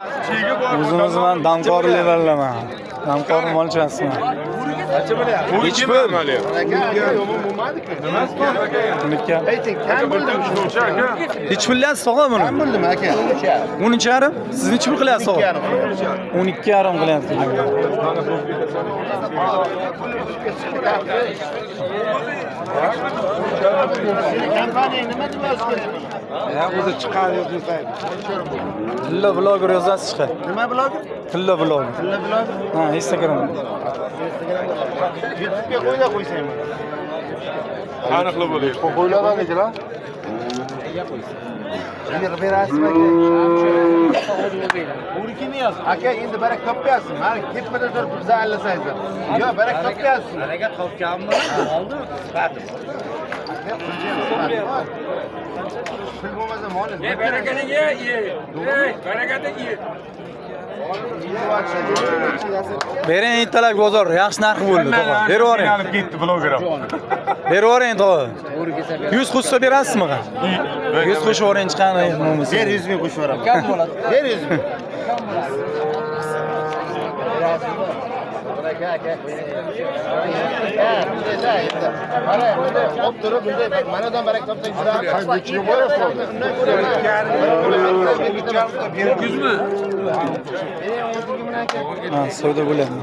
O'zimiz bilan damkor leverlama. Damkor molchasimi? Hiç pul. Hiç pullayapsiz tog'a buni? Ben buldum aka. 13,5. Siz necha pul qilyapsiz tog'a? 12,5 qilyapsiz. Kompaniya nima deb yozib O'zi chiqarib yurmaydi. Tilla bloger yozasiz chiqadi. Nima blogi? Tilla bloger. Tilla blogi. Ha, Instagram. YouTube'ga qo'yda qo'ysang. Aniqli bo'laydi. Qo'ylardan nechalar? Yig'ib berasizmi aka? Urikini yoz. Aka endi barak topyapsiz. Mana tepada turib bizni allasaysiz. Yo, barak topyapsiz. Baraka topganmi? Oldi. Sifati. Pul bo'lmasa mol. Barakani ye. Barakani ye. Bering ertalab bozor yaxshi narxi bo'ldi tog'a. Berib yuboring. Olib ketdi blogerim. Berib yuboring tog'a. 100 qo'shsa berasizmi? 100 qo'shib yuboring chiqani nomus. Ber 100 ming qo'shib beraman. Kam bo'ladi? Ber 100 ming. Mana bunday olib turib, bunday manadan barak topsang Ha, savdo bo'lyapti.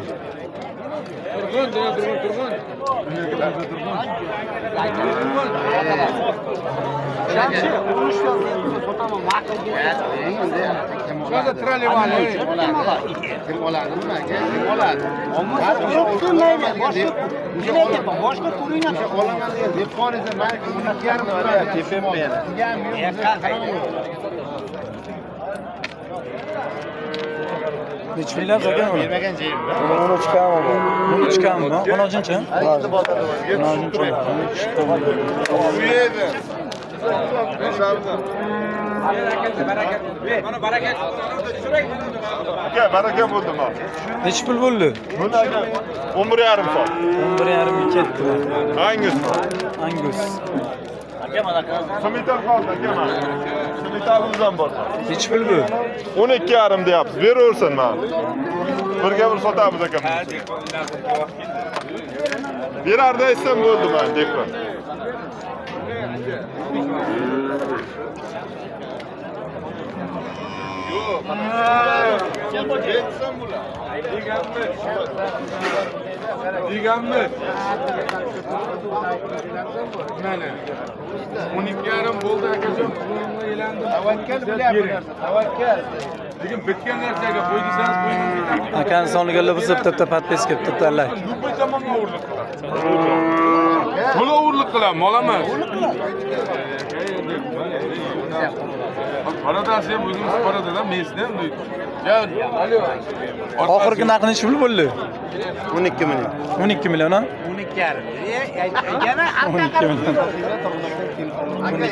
Hozir tralevali. Kim oladi nima? Kim oladi? Yo'q, mayli. Boshqa turinglar. Olaman deb qolsa, men 2,5 qilyapti. Tepammi yana? Necha pullayapsiz aka uni? Bermagan joyim. 13,5 mi? Qanochinchi? Mana baraka. Aka, baraka bo'ldi bu. Necha pul bo'ldi? Buni aka 11,5 soat. 11,5 ketdi. Angus. Angus. Sumita qoldi aka mana. Sumitamiz bor. Necha pul bu? 12,5 deyapsiz. Beraversin mana. Birga bir sotamiz aka. Berar desam bo'ldi mana dekor. Diganmi? Mana 12,5 bo'ldi akajon. Pulni elandim. Tavakkal bilyapsiz. Tavakkal. Lekin bitgan narsaga qo'y desangiz qo'ymayman. Akani soniga bo'lsa bitta podpiska bitta tanlay. Любой tomonga o'rlik qiladi. To'la o'rlik qiladi, mol emas. Paradasi ham o'zimiz paradadan mesdan deydi. Oxirgi narxi necha pul bo'ldi? 12 million. 12 million ha? 12,5. Yana 12 million. aka,